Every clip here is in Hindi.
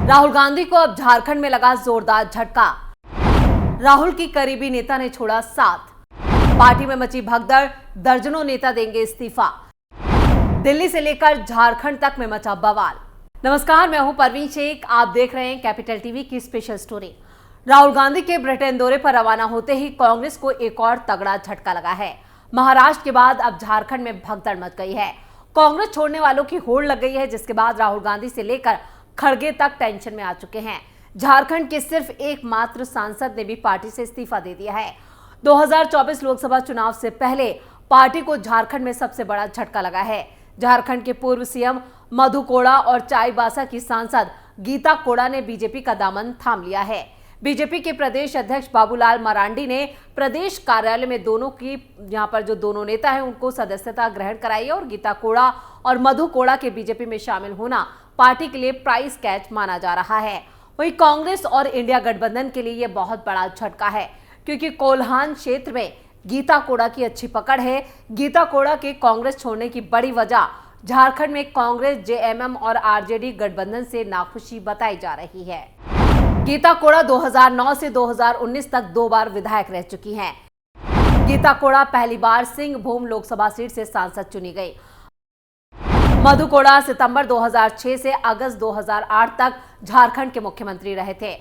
राहुल गांधी को अब झारखंड में लगा जोरदार झटका। राहुल की करीबी नेता ने छोड़ा साथ। पार्टी में मची भगदड़, दर्जनों नेता देंगे इस्तीफा। दिल्ली से लेकर झारखंड तक में मचा बवाल। नमस्कार, मैं हूं परवीन शेख। आप देख रहे हैं कैपिटल टीवी की स्पेशल स्टोरी। राहुल गांधी के ब्रिटेन दौरे पर रवाना होते ही कांग्रेस को एक और तगड़ा झटका लगा है। महाराष्ट्र के बाद अब झारखंड में भगदड़ मच गई है। कांग्रेस छोड़ने वालों की होड़ लग गई है, जिसके बाद राहुल गांधी से लेकर खड़गे तक टेंशन में आ चुके हैं। झारखंड के सिर्फ एकमात्र सांसद ने भी पार्टी से इस्तीफा दे दिया है। 2024 लोकसभा चुनाव से पहले पार्टी को झारखंड में सबसे बड़ा झटका लगा है। झारखंड के पूर्व सीएम मधु कोड़ा और चाईबासा की सांसद गीता कोड़ा ने बीजेपी का दामन थाम लिया है। बीजेपी के प्रदेश अध्यक्ष बाबूलाल मरांडी ने प्रदेश कार्यालय में दोनों की यहां पर जो दोनों नेता हैं उनको सदस्यता ग्रहण कराई है और गीता कोड़ा और मधु कोड़ा के बीजेपी में शामिल होना पार्टी के लिए प्राइस कैच माना जा रहा है। वहीं कांग्रेस और इंडिया गठबंधन के लिए यह बहुत बड़ा झटका है, क्योंकि कोल्हान क्षेत्र में गीता कोड़ा की अच्छी पकड़ है। गीता कोड़ा के कांग्रेस छोड़ने की बड़ी वजह झारखंड में कांग्रेस, जेएमएम और आरजेडी गठबंधन से नाखुशी बताई जा रही है। गीता कोड़ा 2009 से 2019 तक 2 बार विधायक रह चुकी हैं। गीता कोड़ा पहली बार सिंहभूम लोकसभा सीट से सांसद चुनी गई। मधु कोड़ा सितंबर 2006 से अगस्त 2008 तक झारखंड के मुख्यमंत्री रहे थे।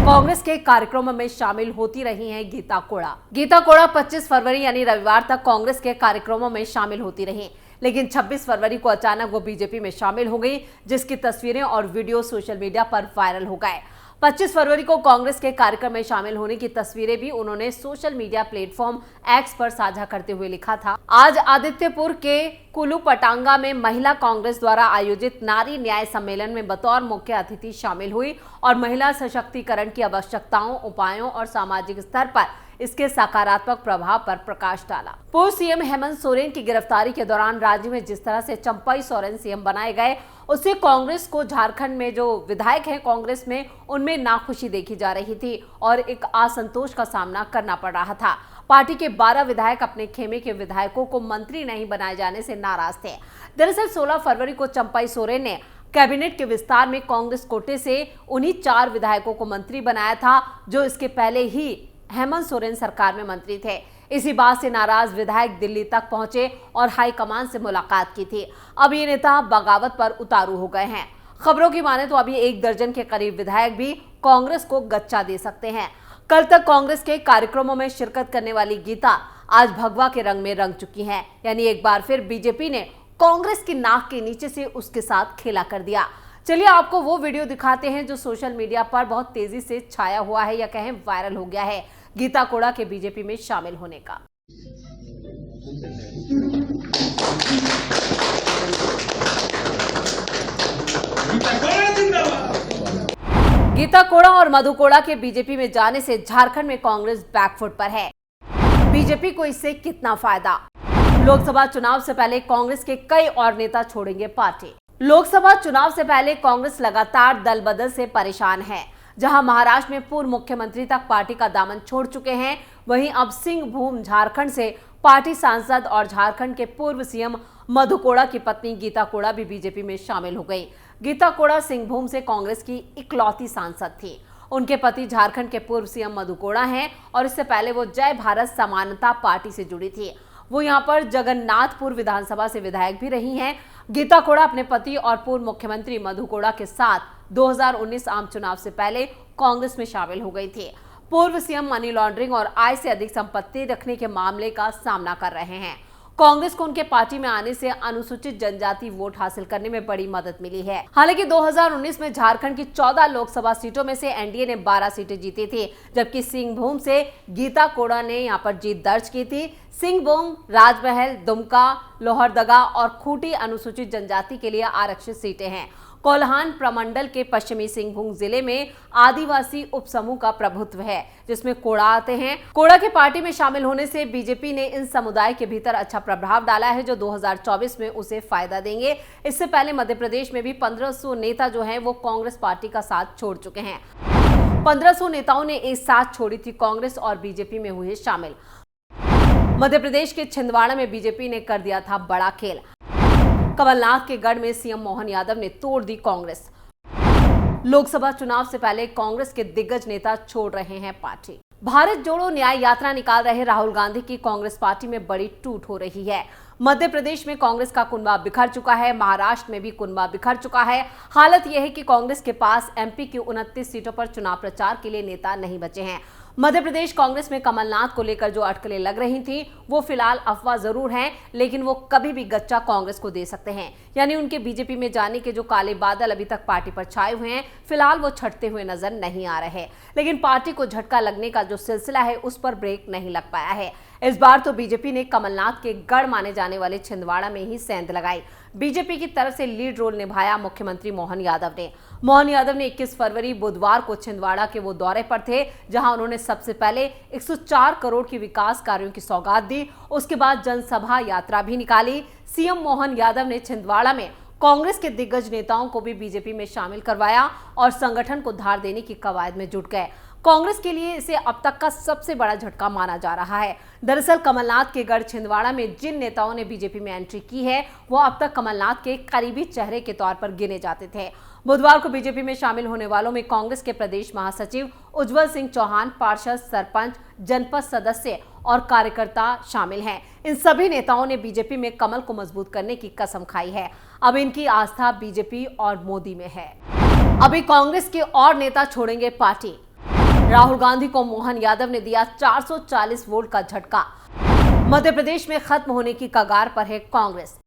कांग्रेस के कार्यक्रमों में शामिल होती रही हैं गीता कोड़ा। गीता कोड़ा 25 फरवरी यानी रविवार तक कांग्रेस के कार्यक्रमों में शामिल होती रही, लेकिन 26 फरवरी को अचानक वो बीजेपी में शामिल हो गई, जिसकी तस्वीरें और वीडियो सोशल मीडिया पर वायरल हो गए। 25 फरवरी को कांग्रेस के कार्यक्रम में शामिल होने की तस्वीरें भी उन्होंने सोशल मीडिया प्लेटफॉर्म एक्स पर साझा करते हुए लिखा था। आज आदित्यपुर के कुलूपटांगा में महिला कांग्रेस द्वारा आयोजित नारी न्याय सम्मेलन में बतौर मुख्य अतिथि शामिल हुई और महिला सशक्तिकरण की आवश्यकताओं, उपायों और सामाजिक स्तर पर इसके सकारात्मक प्रभाव पर प्रकाश डाला। पूर्व सीएम हेमंत सोरेन की गिरफ्तारी के दौरान राज्य में जिस तरह से चंपई सोरेन सीएम बनाए गए, उससे कांग्रेस को झारखंड में जो विधायक हैं कांग्रेस में, उनमें नाखुशी देखी जा रही थी और एक असंतोष का सामना करना पड़ रहा था। पार्टी के 12 विधायक अपने खेमे के विधायकों को मंत्री नहीं बनाए जाने से नाराज थे। दरअसल 16 फरवरी को चंपई सोरेन ने कैबिनेट के विस्तार में कांग्रेस कोटे से उन्हीं 4 विधायकों को मंत्री बनाया था, जो इसके पहले ही हेमंत सोरेन सरकार में मंत्री थे। इसी बात से नाराज विधायक दिल्ली तक पहुंचे और हाईकमान से मुलाकात की थी। अब ये नेता बगावत पर उतारू हो गए हैं। खबरों की माने तो अभी 1 दर्जन के करीब विधायक भी कांग्रेस को गच्चा दे सकते हैं। कल तक कांग्रेस के कार्यक्रमों में शिरकत करने वाली गीता आज भगवा के रंग में रंग चुकी हैं, यानी एक बार फिर बीजेपी ने कांग्रेस की नाक के नीचे से उसके साथ खेला कर दिया। चलिए आपको वो वीडियो दिखाते हैं जो सोशल मीडिया पर बहुत तेजी से छाया हुआ है या कहें वायरल हो गया है, गीता कोड़ा के बीजेपी में शामिल होने का। गीता कोड़ा और मधु कोड़ा के बीजेपी में जाने से झारखंड में कांग्रेस बैकफुट पर है। बीजेपी को इससे कितना फायदा? लोकसभा चुनाव से पहले कांग्रेस के कई और नेता छोड़ेंगे पार्टी। लोकसभा चुनाव से पहले कांग्रेस लगातार दल बदल से परेशान है। जहां महाराष्ट्र में पूर्व मुख्यमंत्री तक पार्टी का दामन छोड़ चुके हैं, वहीं अब सिंहभूम झारखंड से पार्टी सांसद और झारखंड के पूर्व सीएम मधु कोड़ा की पत्नी गीता कोड़ा भी बीजेपी में शामिल हो गई। गीता कोड़ा सिंहभूम से कांग्रेस की इकलौती सांसद थी। उनके पति झारखंड के पूर्व सीएम मधु कोड़ा हैं और इससे पहले वो जय भारत समानता पार्टी से जुड़ी थी। वो यहाँ पर जगन्नाथपुर विधानसभा से विधायक भी रही हैं। गीता कोड़ा अपने पति और पूर्व मुख्यमंत्री मधु कोड़ा के साथ 2019 आम चुनाव से पहले कांग्रेस में शामिल हो गई थी। पूर्व सीएम मनी लॉन्ड्रिंग और आय से अधिक संपत्ति रखने के मामले का सामना कर रहे हैं। कांग्रेस को उनके पार्टी में आने से अनुसूचित जनजाति वोट हासिल करने में बड़ी मदद मिली है। हालांकि 2019 में झारखंड की 14 लोकसभा सीटों में से एनडीए ने 12 सीटें जीती थी, जबकि सिंहभूम से गीता कोड़ा ने यहां पर जीत दर्ज की थी। सिंहभूम, राजमहल, दुमका, लोहरदगा और खूंटी अनुसूचित जनजाति के लिए आरक्षित सीटें हैं। कोल्हान प्रमंडल के पश्चिमी सिंहभूम जिले में आदिवासी उपसमूह का प्रभुत्व है, जिसमें कोड़ा आते हैं। कोड़ा के पार्टी में शामिल होने से बीजेपी ने इन समुदाय के भीतर अच्छा प्रभाव डाला है, जो 2024 में उसे फायदा देंगे। इससे पहले मध्य प्रदेश में भी 1500 नेता जो हैं वो कांग्रेस पार्टी का साथ छोड़ चुके हैं। 1500 नेताओं ने एक साथ छोड़ी थी कांग्रेस और बीजेपी में हुए शामिल। मध्य प्रदेश के छिंदवाड़ा में बीजेपी ने कर दिया था बड़ा खेल। कमलनाथ के गढ़ में सीएम मोहन यादव ने तोड़ दी कांग्रेस। लोकसभा चुनाव से पहले कांग्रेस के दिग्गज नेता छोड़ रहे हैं पार्टी। भारत जोड़ो न्याय यात्रा निकाल रहे राहुल गांधी की कांग्रेस पार्टी में बड़ी टूट हो रही है। मध्य प्रदेश में कांग्रेस का कुनबा बिखर चुका है, महाराष्ट्र में भी कुनबा बिखर चुका है। हालत यह है कि कांग्रेस के पास एमपी की 29 सीटों पर चुनाव प्रचार के लिए नेता नहीं बचे हैं। मध्य प्रदेश कांग्रेस में कमलनाथ को लेकर जो अटकलें लग रही थी वो फिलहाल अफवाह जरूर हैं, लेकिन वो कभी भी गच्चा कांग्रेस को दे सकते हैं। यानी उनके बीजेपी में जाने के जो काले बादल अभी तक पार्टी पर छाए हुए हैं, फिलहाल वो छटते हुए नजर नहीं आ रहे। लेकिन पार्टी को झटका लगने का जो सिलसिला है उस पर ब्रेक नहीं लग पाया है। इस बार तो बीजेपी ने कमलनाथ के गढ़ माने जाने वाले छिंदवाड़ा में ही सेंध लगाई। बीजेपी की तरफ से लीड रोल निभाया मुख्यमंत्री मोहन यादव ने। मोहन यादव ने 21 फरवरी बुधवार को छिंदवाड़ा के वो दौरे पर थे, जहां उन्होंने सबसे पहले 104 करोड़ की विकास कार्यों की सौगात दी। उसके बाद जनसभा यात्रा भी निकाली। सीएम मोहन यादव ने छिंदवाड़ा में कांग्रेस के दिग्गज नेताओं को भी बीजेपी में शामिल करवाया और संगठन को धार देने की कवायद में जुट गए। कांग्रेस के लिए इसे अब तक का सबसे बड़ा झटका माना जा रहा है। दरअसल कमलनाथ के गढ़ छिंदवाड़ा में जिन नेताओं ने बीजेपी में एंट्री की है वो अब तक कमलनाथ के करीबी चेहरे के तौर पर गिने जाते थे। बुधवार को बीजेपी में शामिल होने वालों में कांग्रेस के प्रदेश महासचिव उज्जवल सिंह चौहान, पार्षद, सरपंच, जनपद सदस्य और कार्यकर्ता शामिल हैं। इन सभी नेताओं ने बीजेपी में कमल को मजबूत करने की कसम खाई है। अब इनकी आस्था बीजेपी और मोदी में है। अभी कांग्रेस के और नेता छोड़ेंगे पार्टी। राहुल गांधी को मोहन यादव ने दिया 440 वोल्ट का झटका। मध्य प्रदेश में खत्म होने की कगार पर है कांग्रेस।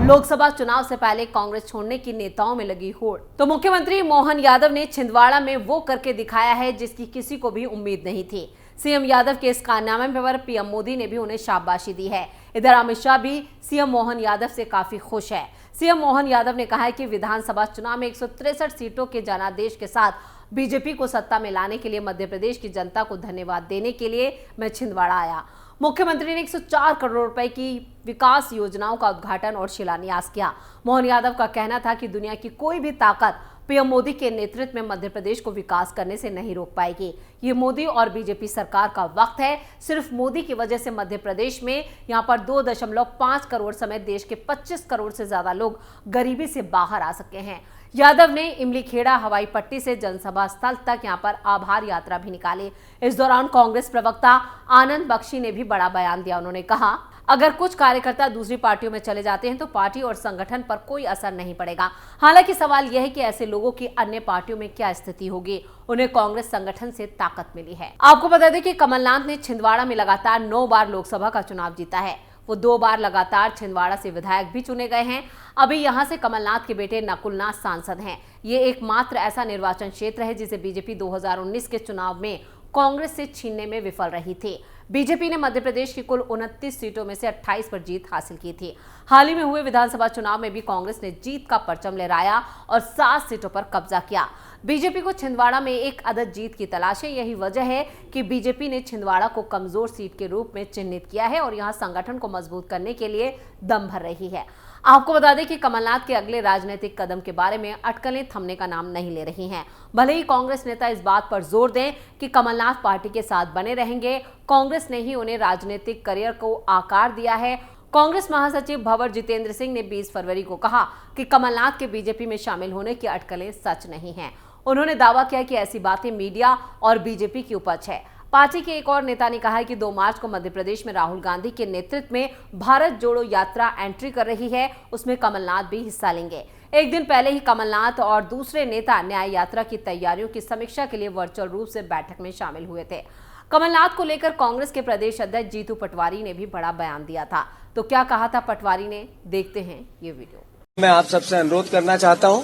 लोकसभा चुनाव से पहले कांग्रेस छोड़ने की नेताओं में लगी होड़। तो मुख्यमंत्री मोहन यादव ने छिंदवाड़ा में वो करके दिखाया है जिसकी किसी को भी उम्मीद नहीं थी। सीएम यादव के इस कारनामे पर पीएम मोदी ने भी उन्हें शाबाशी दी है। इधर अमित शाह भी सीएम मोहन यादव से काफी खुश है। सीएम मोहन यादव ने कहा है कि विधानसभा चुनाव में 163 सीटों के जनादेश के साथ बीजेपी को सत्ता में लाने के लिए मध्य प्रदेश की जनता को धन्यवाद देने के लिए मैं छिंदवाड़ा आया। मुख्यमंत्री ने 104 करोड़ रुपए की विकास योजनाओं का उद्घाटन और शिलान्यास किया। मोहन यादव का कहना था कि दुनिया की कोई भी ताकत पीएम मोदी के नेतृत्व में मध्य प्रदेश को विकास करने से नहीं रोक पाएगी। ये मोदी और बीजेपी सरकार का वक्त है। सिर्फ मोदी की वजह से मध्य प्रदेश में यहाँ पर 2.5 करोड़ समेत देश के 25 करोड़ से ज्यादा लोग गरीबी से बाहर आ सके हैं। यादव ने इमलीखेड़ा हवाई पट्टी से जनसभा स्थल तक यहां पर आभार यात्रा भी निकाली। इस दौरान कांग्रेस प्रवक्ता आनंद बख्शी ने भी बड़ा बयान दिया। उन्होंने कहा, अगर कुछ कार्यकर्ता दूसरी पार्टियों में चले जाते हैं तो पार्टी और संगठन पर कोई असर नहीं पड़ेगा। हालांकि सवाल यह है कि ऐसे लोगों की अन्य पार्टियों में क्या स्थिति होगी। उन्हें कांग्रेस संगठन से ताकत मिली है। आपको बता दें कि कमलनाथ ने छिंदवाड़ा में लगातार 9 बार लोकसभा का चुनाव जीता है। वो 2 बार लगातार छिंदवाड़ा से विधायक भी चुने गए हैं। अभी यहां से कमलनाथ के बेटे नकुलनाथ सांसद हैं। ये एकमात्र ऐसा निर्वाचन क्षेत्र है जिसे बीजेपी 2019 के चुनाव में कांग्रेस से छीनने में विफल रही थी। बीजेपी ने मध्य प्रदेश की कुल 29 सीटों में से 28 पर जीत हासिल की थी। हाल ही में हुए विधानसभा चुनाव में भी कांग्रेस ने जीत का परचम लहराया और 7 सीटों पर कब्जा किया। बीजेपी को छिंदवाड़ा में एक अदद जीत की तलाश है। यही वजह है कि बीजेपी ने छिंदवाड़ा को कमजोर सीट के रूप में चिन्हित किया है और यहां संगठन को मजबूत करने के लिए दम भर रही है। आपको बता दें कि कमलनाथ के अगले राजनीतिक कदम के बारे में अटकलें थमने का नाम नहीं ले रही हैं। भले ही कांग्रेस नेता इस बात पर जोर दें कि कमलनाथ पार्टी के साथ बने रहेंगे, कांग्रेस ने ही उन्हें राजनीतिक करियर को आकार दिया है। कांग्रेस महासचिव भंवर जितेंद्र सिंह ने 20 फरवरी को कहा कि कमलनाथ के बीजेपी में शामिल होने की अटकलें सच नहीं हैं। उन्होंने दावा किया कि ऐसी बातें मीडिया और बीजेपी की उपज है। पार्टी के एक और नेता ने कहा है कि 2 मार्च को मध्य प्रदेश में राहुल गांधी के नेतृत्व में भारत जोड़ो यात्रा एंट्री कर रही है, उसमें कमलनाथ भी हिस्सा लेंगे। एक दिन पहले ही कमलनाथ और दूसरे नेता न्याय यात्रा की तैयारियों की समीक्षा के लिए वर्चुअल रूप से बैठक में शामिल हुए थे। कमलनाथ को लेकर कांग्रेस के प्रदेश अध्यक्ष जीतू पटवारी ने भी बड़ा बयान दिया था। तो क्या कहा था पटवारी ने, देखते हैं ये वीडियो। मैं आप सबसे अनुरोध करना चाहता हूं,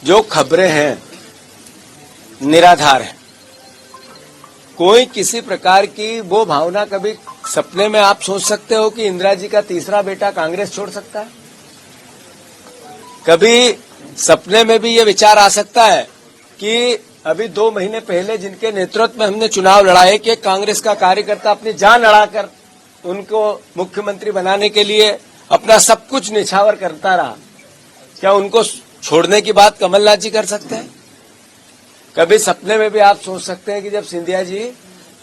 जो खबरें हैं निराधार है। कोई किसी प्रकार की वो भावना, कभी सपने में आप सोच सकते हो कि इंदिरा जी का तीसरा बेटा कांग्रेस छोड़ सकता है? कभी सपने में भी ये विचार आ सकता है कि अभी 2 महीने पहले जिनके नेतृत्व में हमने चुनाव लड़ाए कि कांग्रेस का कार्यकर्ता अपनी जान लड़ाकर उनको मुख्यमंत्री बनाने के लिए अपना सब कुछ निछावर करता रहा, क्या उनको छोड़ने की बात कमलनाथ जी कर सकते हैं? कभी सपने में भी आप सोच सकते हैं कि जब सिंधिया जी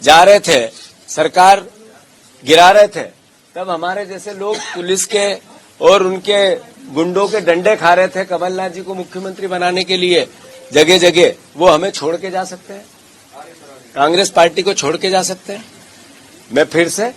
जा रहे थे, सरकार गिरा रहे थे, तब हमारे जैसे लोग पुलिस के और उनके गुंडों के डंडे खा रहे थे कमलनाथ जी को मुख्यमंत्री बनाने के लिए, जगह जगह, वो हमें छोड़ के जा सकते हैं, कांग्रेस पार्टी को छोड़ के जा सकते हैं। मैं फिर से,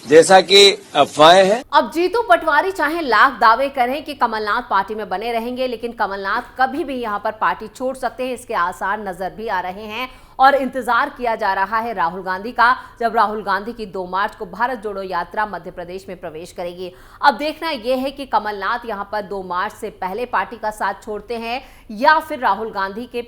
जैसा कि अफवाहें हैं, अब जीतू पटवारी चाहे लाख दावे करें कि कमलनाथ पार्टी में बने रहेंगे, लेकिन कमलनाथ कभी भी यहां पर पार्टी छोड़ सकते हैं, इसके आसार नजर भी आ रहे हैं। और इंतजार किया जा रहा है राहुल गांधी का, जब राहुल गांधी की 2 मार्च को भारत जोड़ो यात्रा मध्य प्रदेश में प्रवेश करेगी। अब देखना यह है कि कमलनाथ यहां पर 2 मार्च से पहले पार्टी का साथ छोड़ते हैं या फिर राहुल गांधी के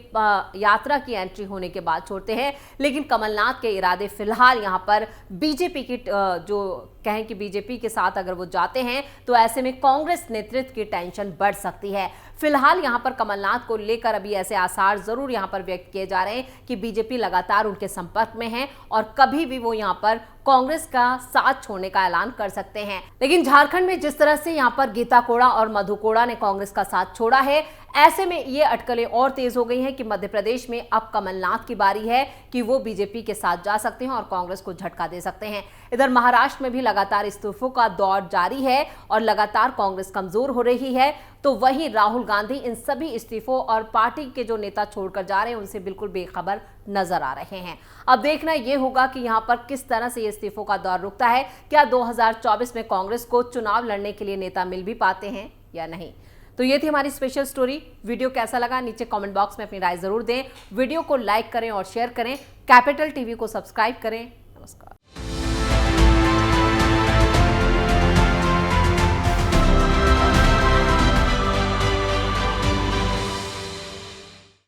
यात्रा की एंट्री होने के बाद छोड़ते हैं। लेकिन कमलनाथ के इरादे फिलहाल यहां पर बीजेपी की जो कहें कि बीजेपी के साथ अगर वो जाते हैं तो ऐसे में कांग्रेस नेतृत्व की टेंशन बढ़ सकती है। फिलहाल यहां पर कमलनाथ को लेकर अभी ऐसे आसार जरूर यहां पर व्यक्त किए जा रहे हैं कि बीजेपी लगातार उनके संपर्क में है और कभी भी वो यहां पर कांग्रेस का साथ छोड़ने का ऐलान कर सकते हैं। लेकिन झारखंड में जिस तरह से यहां पर गीता कोड़ा और मधु कोड़ा ने कांग्रेस का साथ छोड़ा है, ऐसे में ये अटकलें और तेज हो गई हैं कि मध्य प्रदेश में अब कमलनाथ की बारी है कि वो बीजेपी के साथ जा सकते हैं और कांग्रेस को झटका दे सकते हैं। इधर महाराष्ट्र में भी लगातार इस्तीफों का दौर जारी है और लगातार कांग्रेस कमजोर हो रही है, तो वहीं राहुल गांधी इन सभी इस्तीफों और पार्टी के जो नेता छोड़कर जा रहे हैं उनसे बिल्कुल बेखबर नजर आ रहे हैं। अब देखना यह होगा कि यहां पर किस तरह से इस्तीफों का दौर रुकता है। क्या 2024 में कांग्रेस को चुनाव लड़ने के लिए नेता मिल भी पाते हैं या नहीं। तो ये थी हमारी स्पेशल स्टोरी। वीडियो कैसा लगा नीचे कमेंट बॉक्स में अपनी राय जरूर दें। वीडियो को लाइक करें और शेयर करें। कैपिटल टीवी को सब्सक्राइब करें। नमस्कार।